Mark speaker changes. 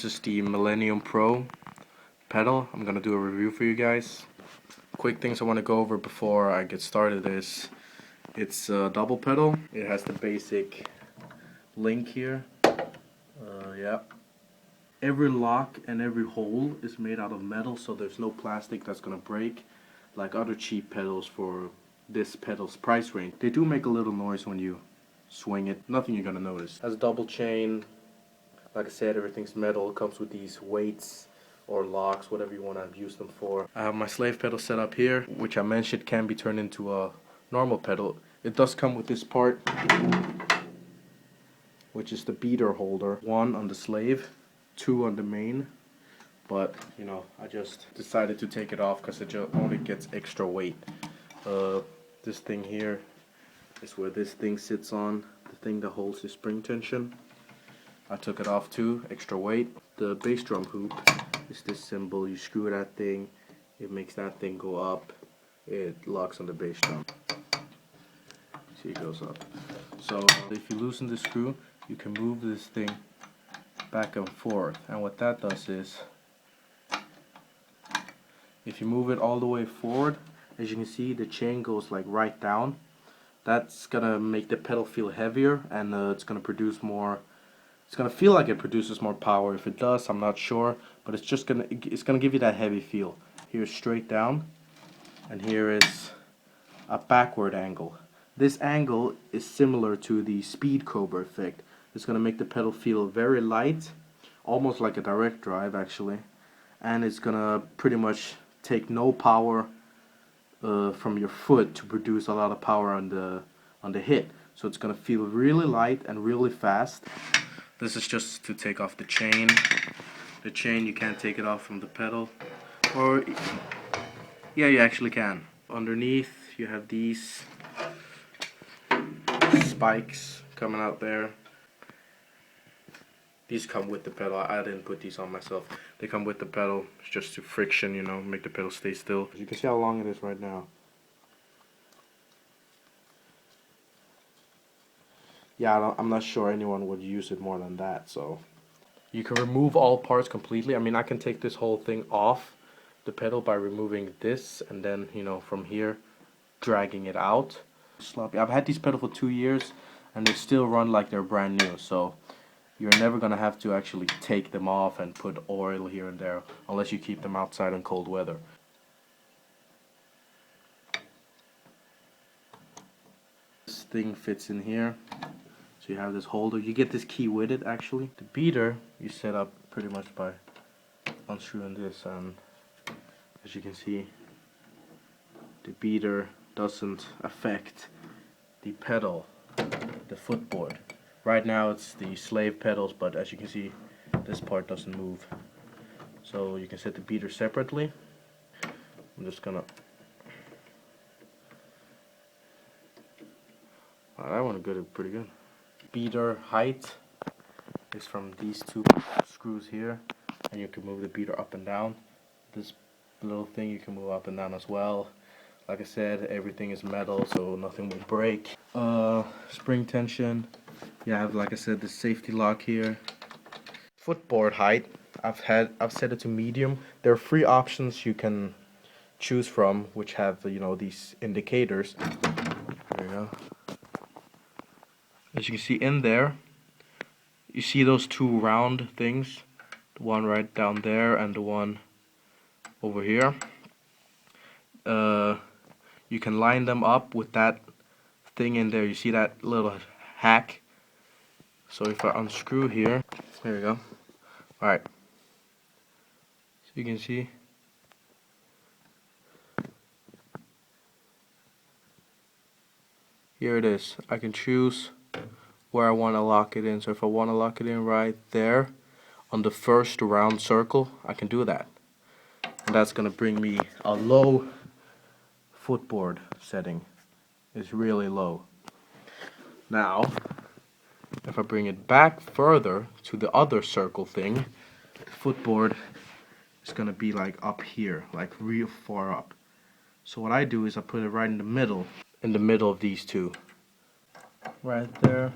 Speaker 1: This is the Millenium Pro pedal. I'm gonna do a review for you guys. Quick things I want to go over before I get started is it's a double pedal. It has the basic link here. Yeah. Every lock and every hole is made out of metal, so there's no plastic that's gonna break like other cheap pedals for this pedal's price range. They do make a little noise when you swing it. Nothing you're gonna notice. Has a double chain. Like I said, everything's metal. It comes with these weights or locks, whatever you want to use them for. I have my slave pedal set up here, which I mentioned can be turned into a normal pedal. It does come with this part, which is the beater holder. 1 on the slave, 2 on the main. But, you know, I just decided to take it off because it just only gets extra weight. This thing here is where this thing sits on, the thing that holds the spring tension. I took it off too, extra weight. The bass drum hoop is this symbol. You screw that thing, it makes that thing go up. It locks on the bass drum. See, it goes up. So if you loosen the screw, you can move this thing back and forth. And what that does is, if you move it all the way forward, as you can see, the chain goes like right down. That's gonna make the pedal feel heavier, and it's gonna produce more. It's gonna feel like it produces more power. If it does, I'm not sure, but it's gonna give you that heavy feel. Here's straight down, and here is a backward angle. This angle is similar to the speed cobra effect. It's gonna make the pedal feel very light, almost like a direct drive actually, and it's gonna pretty much take no power from your foot to produce a lot of power on the hit. So it's gonna feel really light and really fast. This is just to take off the chain. The chain, you can't take it off from the pedal. Or, yeah, you actually can. Underneath, you have these spikes coming out there. These come with the pedal. I didn't put these on myself. They come with the pedal. It's just to friction, you know, make the pedal stay still. You can see how long it is right now. Yeah, I'm not sure anyone would use it more than that, so. You can remove all parts completely. I mean, I can take this whole thing off the pedal by removing this, and then, you know, from here, dragging it out. Sloppy. I've had these pedals for 2 years, and they still run like they're brand new, so you're never gonna have to actually take them off and put oil here and there, unless you keep them outside in cold weather. This thing fits in here. So you have this holder. You get this key with it actually. The beater you set up pretty much by unscrewing this, and as you can see, the beater doesn't affect the pedal, the footboard. Right now it's the slave pedals, but as you can see, this part doesn't move. So you can set the beater separately. I'm just gonna. Wow, that one got pretty good. Beater height is from these 2 screws here, and you can move the beater up and down. This little thing you can move up and down as well. Like I said, everything is metal, so nothing will break. Spring tension. You have, like I said, the safety lock here. Footboard height. I've set it to medium. There are 3 options you can choose from, which have, you know, these indicators. There you go. As you can see in there, you see those 2 round things, the one right down there and the one over here. You can line them up with that thing in there. You see that little hack? So if I unscrew here, there we go. Alright, so you can see here it is. I can choose where I want to lock it in. So if I want to lock it in right there on the first round circle, I can do that, and that's gonna bring me a low footboard setting. It's really low. Now if I bring it back further to the other circle thing, the footboard is gonna be like up here, like real far up. So what I do is I put it right in the middle of these 2. Right there.